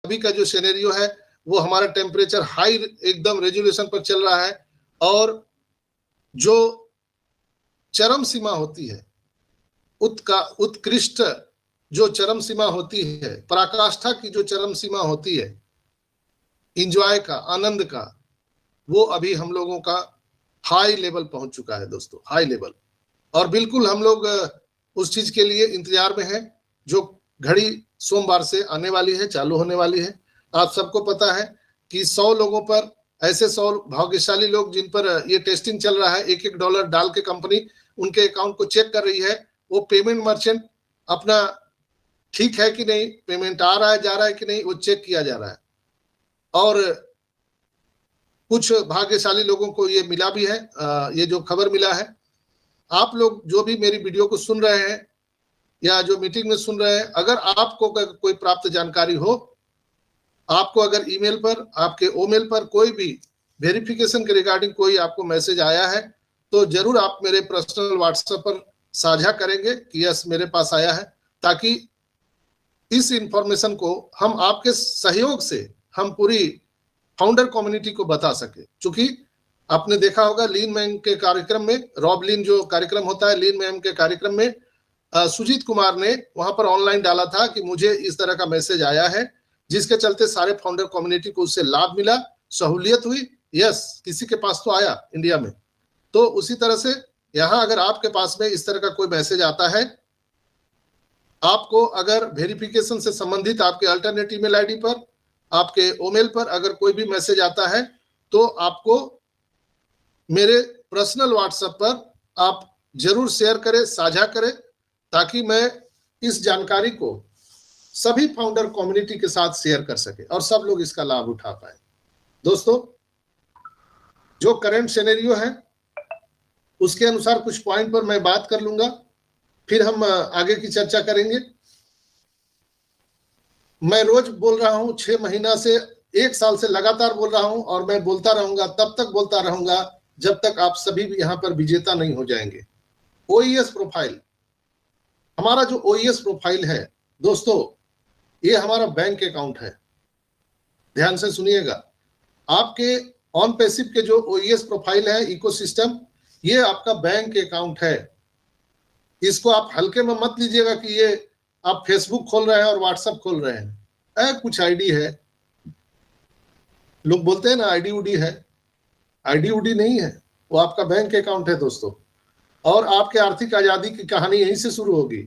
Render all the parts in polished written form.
अभी का जो सिनेरियो है वो हमारा टेम्परेचर हाई एकदम रेजुलेशन पर चल रहा है, और जो चरम सीमा होती है उत्कृष्ट जो चरम सीमा होती है, पराकाष्ठा की जो चरम सीमा होती है इंजॉय का, आनंद का, वो अभी हम लोगों का हाई लेवल पहुंच चुका है दोस्तों, हाई लेवल। और बिल्कुल हम लोग उस चीज के लिए इंतजार में हैं जो घड़ी सोमवार से आने वाली है, चालू होने वाली है। आप सबको पता है कि 100 लोगों पर, ऐसे 100 भाग्यशाली लोग जिन पर ये टेस्टिंग चल रहा है, $1 डाल के कंपनी उनके अकाउंट को चेक कर रही है, वो पेमेंट मर्चेंट अपना ठीक है कि नहीं, पेमेंट आ रहा है जा रहा है कि नहीं, वो चेक किया जा रहा है। और कुछ भाग्यशाली लोगों को ये मिला भी है, ये जो खबर मिला है, आप लोग जो भी मेरी वीडियो को सुन रहे हैं या जो मीटिंग में सुन रहे हैं, अगर आपको कोई प्राप्त जानकारी हो, आपको अगर ईमेल पर, आपके ओमेल पर कोई भी वेरिफिकेशन के रिगार्डिंग कोई आपको मैसेज आया है, तो जरूर आप मेरे पर्सनल व्हाट्सएप पर साझा करेंगे कि यस मेरे पास आया है, ताकि इस इंफॉर्मेशन को हम आपके सहयोग से हम पूरी फाउंडर कम्युनिटी को बता सके। क्योंकि आपने देखा होगा लीन मैम के कार्यक्रम में, रॉब लीन जो कार्यक्रम होता है, लीन मैम के कार्यक्रम में सुजीत कुमार ने वहां पर ऑनलाइन डाला था कि मुझे इस तरह का मैसेज आया है, जिसके चलते सारे फाउंडर कम्युनिटी को उससे लाभ मिला, सहूलियत हुई। यस, किसी के पास तो आया इंडिया में। तो उसी तरह से यहाँ अगर आपके पास में इस तरह का कोई मैसेज आता है, आपको अगर वेरिफिकेशन से संबंधित आपके अल्टरनेट ईमेल आईडी पर, आपके ओमेल पर अगर कोई भी मैसेज आता है, तो आपको मेरे पर्सनल व्हाट्सएप पर आप जरूर शेयर करें, साझा करें, ताकि मैं इस जानकारी को सभी फाउंडर कम्युनिटी के साथ शेयर कर सके और सब लोग इसका लाभ उठा पाए। दोस्तों, जो करंट सिनेरियो है उसके अनुसार कुछ पॉइंट पर मैं बात कर लूंगा, फिर हम आगे की चर्चा करेंगे। मैं रोज बोल रहा हूं, 6 महीना से 1 साल से लगातार बोल रहा हूं, और मैं बोलता रहूंगा, तब तक बोलता रहूंगा जब तक आप सभी भी यहां पर विजेता नहीं हो जाएंगे। ओईएस प्रोफाइल, हमारा जो ओईएस प्रोफाइल है दोस्तों, ये हमारा बैंक अकाउंट है। ध्यान से सुनिएगा, आपके ऑन पैसिव के जो ओईएस प्रोफाइल है, इकोसिस्टम, ये आपका बैंक अकाउंट है। इसको आप हल्के में मत लीजिएगा कि ये आप फेसबुक खोल रहे हैं और व्हाट्सएप खोल रहे हैं। कुछ आईडी है, लोग बोलते हैं ना आईडी उडी है, आईडी उडी नहीं है, वो आपका बैंक अकाउंट है दोस्तों। और आपके आर्थिक आजादी की कहानी यहीं से शुरू होगी।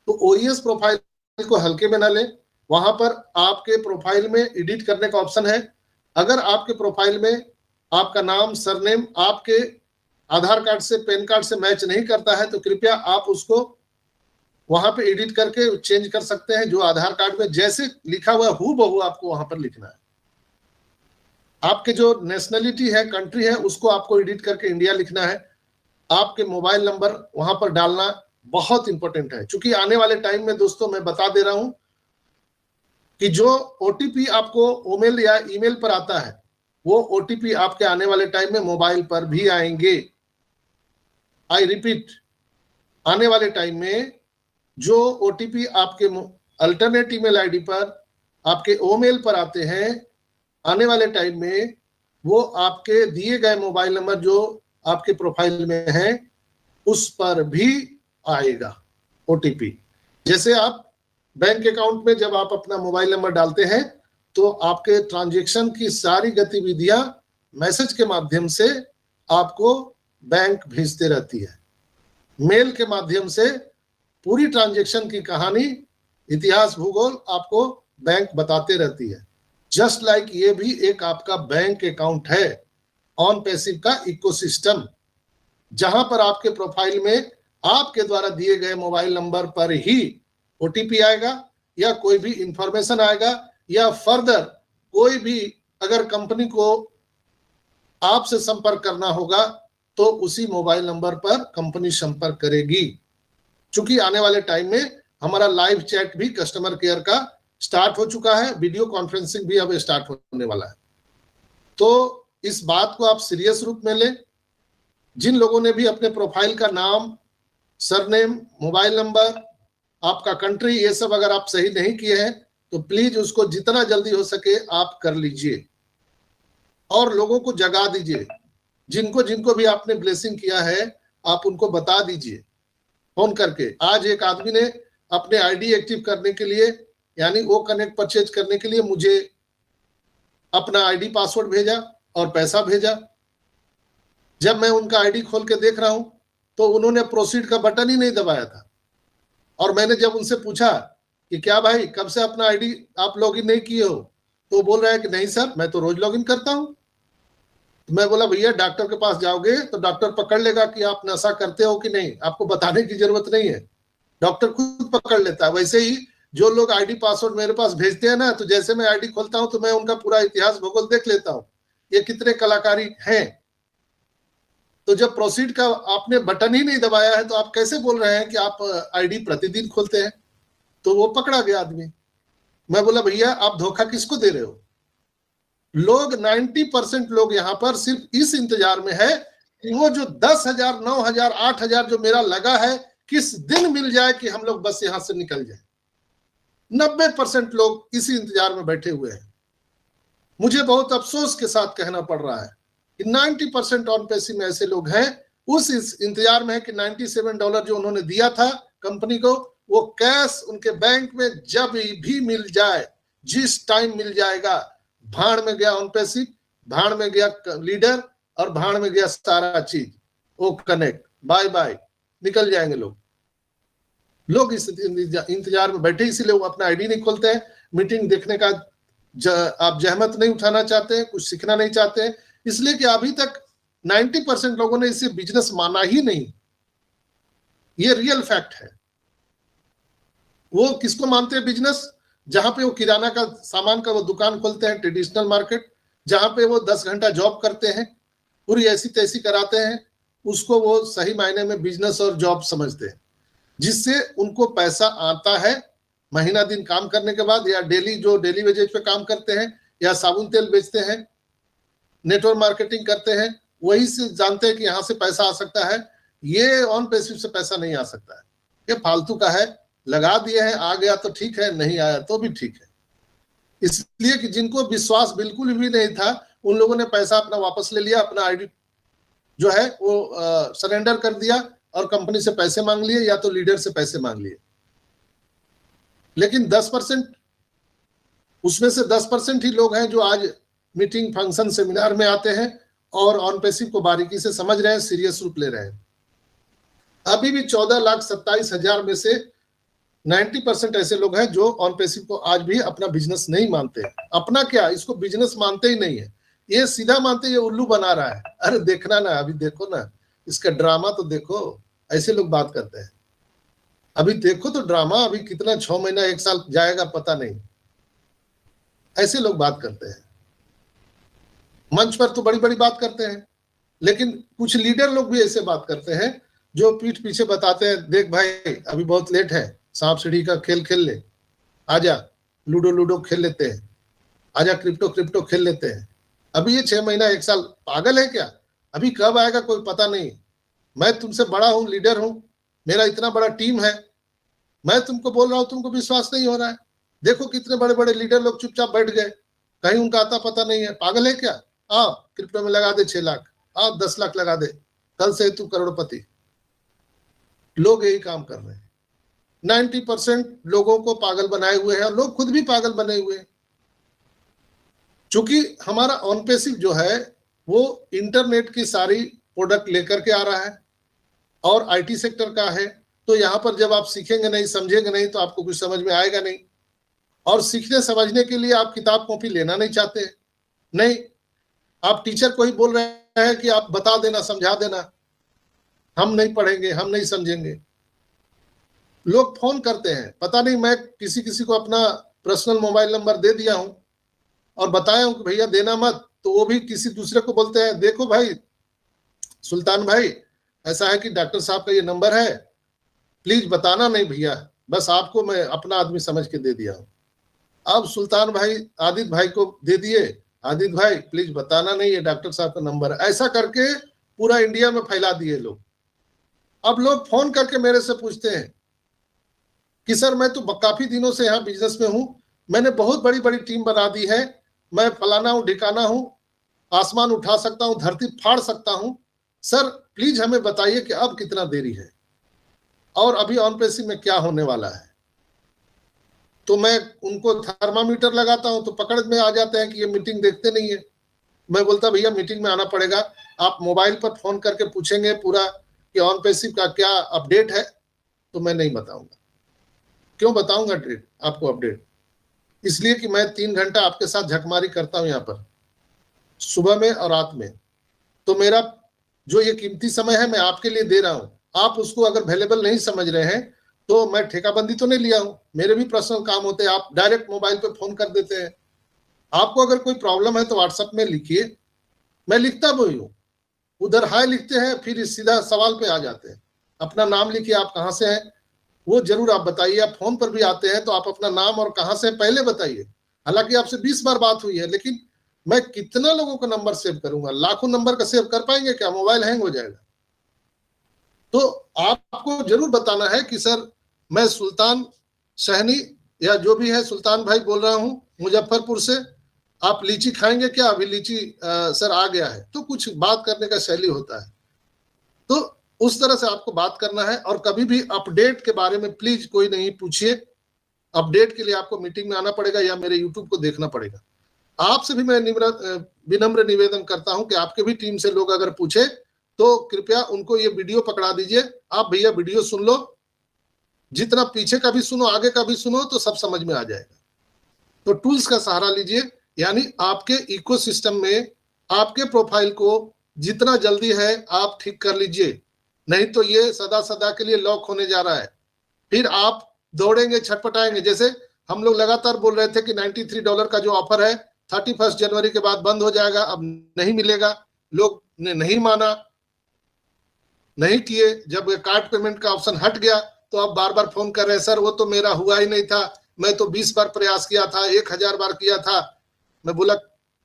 तो ओईएस प्रोफाइल को हल्के में ना लें। वहां पर आपके प्रोफाइल में एडिट करने का ऑप्शन है। अगर आपके प्रोफाइल में आपका नाम, सरनेम आपके आधार कार्ड से, पैन कार्ड से मैच नहीं करता है, तो कृपया आप उसको वहां पे एडिट करके चेंज कर सकते हैं। जो आधार कार्ड में जैसे लिखा हुआ हूबहू आपको वहां पर लिखना है। आपके जो नेशनलिटी है, कंट्री है, उसको आपको एडिट करके इंडिया लिखना है। आपके मोबाइल नंबर वहां पर डालना बहुत इंपॉर्टेंट है, क्योंकि आने वाले टाइम में दोस्तों मैं बता दे रहा हूं कि जो ओटीपी आपको ओमेल या ईमेल पर आता है, वो ओटीपी आपके आने वाले टाइम में मोबाइल पर भी आएंगे। आई रिपीट, आने वाले टाइम में जो ओटीपी आपके अल्टरनेट ईमेल आईडी पर, आपके ओमेल पर आते हैं, आने वाले टाइम में वो आपके दिए गए मोबाइल नंबर जो आपके प्रोफाइल में है उस पर भी आएगा ओटीपी। जैसे आप बैंक अकाउंट में जब आप अपना मोबाइल नंबर डालते हैं, तो आपके ट्रांजैक्शन की सारी गतिविधियां मैसेज के माध्यम से आपको बैंक भेजते रहती है। मेल के माध्यम से पूरी ट्रांजैक्शन की कहानी, इतिहास, भूगोल आपको बैंक बताते रहती है। जस्ट लाइक ये भी एक आपका बैंक अकाउंट है, ऑन पैसिव का इकोसिस्टम, जहां पर आपके प्रोफाइल में आपके द्वारा दिए गए मोबाइल नंबर पर ही ओटीपी आएगा, या कोई भी इंफॉर्मेशन आएगा, या फर्दर कोई भी अगर कंपनी को आपसे संपर्क करना होगा तो उसी मोबाइल नंबर पर कंपनी संपर्क करेगी। चूंकि आने वाले टाइम में हमारा लाइव चैट भी कस्टमर केयर का स्टार्ट हो चुका है, वीडियो कॉन्फ्रेंसिंग भी अब स्टार्ट होने वाला है। तो इस बात को आप सीरियस रूप में लें। जिन लोगों ने भी अपने प्रोफाइल का नाम, सरनेम, मोबाइल नंबर, आपका कंट्री, ये सब अगर आप सही नहीं किए हैं, तो प्लीज उसको जितना जल्दी हो सके आप कर लीजिए और लोगों को जगा दीजिए। जिनको जिनको भी आपने ब्लेसिंग किया है आप उनको बता दीजिए फोन करके। आज एक आदमी ने अपने आईडी एक्टिव करने के लिए यानी वो कनेक्ट परचेज करने के लिए मुझे अपना आईडी पासवर्ड भेजा और पैसा भेजा। जब मैं उनका आईडी खोल के देख रहा हूं तो उन्होंने प्रोसीड का बटन ही नहीं दबाया था। और मैंने जब उनसे पूछा कि क्या भाई कब से अपना आईडी आप लॉगिन नहीं किए हो, तो बोल रहा है कि नहीं सर मैं तो रोज लॉगिन करता हूं। तो मैं बोला भैया डॉक्टर के पास जाओगे तो डॉक्टर पकड़ लेगा कि आप नशा करते हो कि नहीं, आपको बताने की जरूरत नहीं है, डॉक्टर खुद पकड़ लेता है। वैसे ही जो लोग आईडी पासवर्ड मेरे पास भेजते हैं ना, तो जैसे मैं आईडी खोलता हूं तो मैं उनका पूरा इतिहास भूगोल देख लेता हूं, ये कितने कलाकारी हैं। तो जब प्रोसीड का आपने बटन ही नहीं दबाया है तो आप कैसे बोल रहे हैं कि आप आईडी प्रतिदिन खोलते हैं। तो वो पकड़ा गया आदमी। मैं बोला भैया आप धोखा किसको दे रहे हो। लोग 90% लोग यहाँ पर सिर्फ इस इंतजार में है कि वो जो 10,000 9,000 8,000 जो मेरा लगा है किस दिन मिल जाए कि हम लोग बस यहां से निकल जाए। 90% लोग इसी इंतजार में बैठे हुए हैं। मुझे बहुत अफसोस के साथ कहना पड़ रहा है कि 90% ऑन पेसी में ऐसे लोग हैं उस इंतजार में है कि $97 जो उन्होंने दिया था कंपनी को वो कैश उनके बैंक में जब भी मिल जाए, जिस टाइम मिल जाएगा। भाड़ में गया ऑन पेसी, भाड़ में गया लीडर और भाड़ में गया सारा चीज। वो कनेक्ट बाय बाय निकल जाएंगे लोग इस इंतजार में बैठे, इसीलिए वो अपना आईडी नहीं खोलते हैं। मीटिंग देखने का आप जहमत नहीं उठाना चाहते, कुछ सीखना नहीं चाहते, इसलिए कि अभी तक 90% लोगों ने इसे बिजनेस माना ही नहीं। ये रियल फैक्ट है। वो किसको मानते हैं बिजनेस? जहां पे वो किराना का सामान का वो दुकान खोलते हैं, ट्रेडिशनल मार्केट, जहां पे वो 10 घंटा जॉब करते हैं, पूरी ऐसी तैसी कराते हैं, उसको वो सही मायने में बिजनेस और जॉब समझते हैं, जिससे उनको पैसा आता है महीना दिन काम करने के बाद, या डेली वेजेज पे काम करते हैं, या साबुन तेल बेचते हैं, नेटवर्क मार्केटिंग करते हैं, वही से जानते हैं कि यहां से पैसा आ सकता है। ये ऑन पेसिव से पैसा नहीं आ सकता है, ये फालतू का है। लगा दिए हैं, आ गया तो ठीक है, नहीं आया तो भी ठीक है। इसलिए कि जिनको विश्वास बिल्कुल भी नहीं था उन लोगों ने पैसा अपना वापस ले लिया, अपना आईडी जो है वो सरेंडर कर दिया और कंपनी से पैसे मांग लिए या तो लीडर से पैसे मांग लिए। लेकिन 10% उसमें से 10% ही लोग हैं जो आज मीटिंग फंक्शन सेमिनार में आते हैं और ऑन पेसिव को बारीकी से समझ रहे हैं, सीरियस रूप ले रहे हैं। अभी भी 14,27,000 में से 90% ऐसे लोग हैं जो ऑन पेसिव को आज भी अपना बिजनेस नहीं मानते। अपना क्या, इसको बिजनेस मानते ही नहीं है, ये सीधा मानते ये उल्लू बना रहा है। अरे देखना ना, अभी देखो ना इसका ड्रामा तो देखो। ऐसे लोग बात करते हैं, अभी देखो तो ड्रामा, अभी कितना 6 महीना 1 साल जाएगा पता नहीं। ऐसे लोग बात करते हैं, मंच पर तो बड़ी बड़ी बात करते हैं, लेकिन कुछ लीडर लोग भी ऐसे बात करते हैं जो पीठ पीछे बताते हैं, देख भाई अभी बहुत लेट है, सांप सीढ़ी का खेल खेल ले, आजा लूडो खेल लेते हैं, आजा क्रिप्टो खेल लेते हैं। अभी ये 6 महीना 1 साल, पागल है क्या? अभी कब आएगा कोई पता नहीं। मैं तुमसे बड़ा हूं, लीडर हूं, मेरा इतना बड़ा टीम है, मैं तुमको बोल रहा हूं, तुमको विश्वास नहीं हो रहा है। देखो कितने बड़े बड़े लीडर लोग चुपचाप बैठ गए, कहीं उनका आता पता नहीं है। पागल है क्या? आओ क्रिप्टो में लगा दे 6 लाख, आओ 10 लाख लगा दे, कल से तू करोड़पति। लोग यही काम कर रहे हैं। 90% लोगों को पागल बनाए हुए हैं और लोग खुद भी पागल बने हुए हैं। चूंकि हमारा ऑन पेसिव जो है वो इंटरनेट की सारी प्रोडक्ट लेकर के आ रहा है और आईटी सेक्टर का है, तो यहाँ पर जब आप सीखेंगे नहीं, समझेंगे नहीं, तो आपको कुछ समझ में आएगा नहीं। और सीखने समझने के लिए आप किताब कॉपी लेना नहीं चाहते, नहीं, आप टीचर को ही बोल रहे हैं कि आप बता देना, समझा देना, हम नहीं पढ़ेंगे, हम नहीं समझेंगे। लोग फोन करते हैं, पता नहीं मैं किसी को अपना पर्सनल मोबाइल नंबर दे दिया हूं और बताया हूं कि भैया देना मत, तो वो भी किसी दूसरे को बोलते हैं, देखो भाई सुल्तान भाई ऐसा है कि डॉक्टर साहब का ये नंबर है, प्लीज बताना नहीं भैया, बस आपको मैं अपना आदमी समझ के दे दिया हूं। अब सुल्तान भाई आदित्य भाई को दे दिए, आदित्य भाई प्लीज बताना नहीं, ये डॉक्टर साहब का नंबर है। ऐसा करके पूरा इंडिया में फैला दिए लोग। अब लोग फोन करके मेरे से पूछते हैं कि सर मैं तो काफी दिनों से यहाँ बिजनेस में हूं, मैंने बहुत बड़ी बड़ी टीम बना दी है, मैं फलाना हूं ढिकाना हूं, आसमान उठा सकता हूं, धरती फाड़ सकता हूं। सर प्लीज हमें बताइए कि अब कितना देरी है और अभी ऑन पेसी में क्या होने वाला है। तो मैं उनको थर्मामीटर लगाता हूं तो पकड़ में आ जाते हैं कि ये मीटिंग देखते नहीं है। मैं बोलता भैया मीटिंग में आना पड़ेगा, आप मोबाइल पर फोन करके पूछेंगे पूरा कि ऑन पेसिव का क्या अपडेट है, तो मैं नहीं बताऊंगा। क्यों बताऊंगा ट्रेड आपको अपडेट? इसलिए कि मैं 3 घंटा आपके साथ झकमारी करता हूं यहाँ पर, सुबह में और रात में। तो मेरा जो ये कीमती समय है मैं आपके लिए दे रहा हूं, आप उसको अगर वैल्यूएबल नहीं समझ रहे हैं तो मैं ठेकाबंदी तो नहीं लिया हूं, मेरे भी पर्सनल काम होते हैं, आप डायरेक्ट मोबाइल पे फोन कर देते हैं। आपको अगर कोई प्रॉब्लम है तो व्हाट्सएप में लिखिए, मैं लिखता भी हूँ, उधर हाय लिखते हैं फिर सीधा सवाल पे आ जाते हैं। अपना नाम लिखिए, आप कहाँ से हैं वो जरूर आप बताइए। आप फोन पर भी आते हैं तो आप अपना नाम और कहाँ से पहले बताइए। हालांकि आपसे 20 बार बात हुई है, लेकिन मैं कितना लोगों का नंबर सेव करूंगा? लाखों नंबर का सेव कर पाएंगे क्या? मोबाइल हैंग हो जाएगा। तो आपको जरूर बताना है कि सर मैं सुल्तान सहनी या जो भी है सुल्तान भाई बोल रहा हूं मुजफ्फरपुर से, आप लीची खाएंगे क्या? अभी लीची सर आ गया है। तो कुछ बात करने का शैली होता है, तो उस तरह से आपको बात करना है। और कभी भी अपडेट के बारे में प्लीज कोई नहीं पूछिए, अपडेट के लिए आपको मीटिंग में आना पड़ेगा या मेरे यूट्यूब को देखना पड़ेगा। आपसे भी मैं विनम्र निवेदन करता हूं कि आपके भी टीम से लोग अगर पूछे तो कृपया उनको ये वीडियो पकड़ा दीजिए, आप भैया वीडियो सुन लो, जितना पीछे का भी सुनो आगे का भी सुनो तो सब समझ में आ जाएगा। तो टूल्स का सहारा लीजिए, यानी आपके इकोसिस्टम में आपके प्रोफाइल को जितना जल्दी है आप ठीक कर लीजिए, नहीं तो ये सदा सदा के लिए लॉक होने जा रहा है। फिर आप दौड़ेंगे छटपटाएंगे, जैसे हम लोग लगातार बोल रहे थे कि $93 का जो ऑफर है 31 जनवरी के बाद बंद हो जाएगा, अब नहीं मिलेगा। लोग ने नहीं माना, नहीं किए। जब कार्ड पेमेंट का ऑप्शन हट गया तो आप बार बार फोन कर रहे हैं, सर वो तो मेरा हुआ ही नहीं था, मैं तो 20 बार प्रयास किया था, 1000 बार किया था। मैं बोला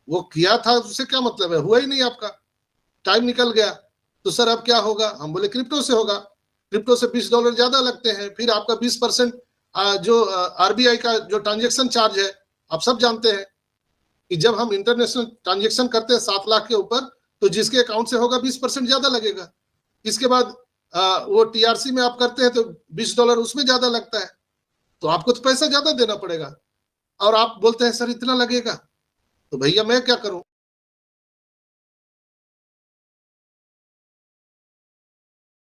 वो किया था उससे क्या मतलब है, हुआ ही नहीं आपका, टाइम निकल गया। तो सर अब क्या होगा? हम बोले क्रिप्टो से होगा, क्रिप्टो से $20 ज्यादा लगते हैं, फिर आपका 20% जो आरबीआई का जो ट्रांजेक्शन चार्ज है, आप सब जानते हैं कि जब हम इंटरनेशनल ट्रांजेक्शन करते हैं 7 लाख के ऊपर तो जिसके अकाउंट से होगा 20% ज्यादा लगेगा। इसके बाद वो टीआरसी में आप करते हैं तो $20 उसमें ज्यादा लगता है, तो आपको तो पैसा ज्यादा देना पड़ेगा। और आप बोलते हैं सर इतना लगेगा, तो भैया मैं क्या करूं?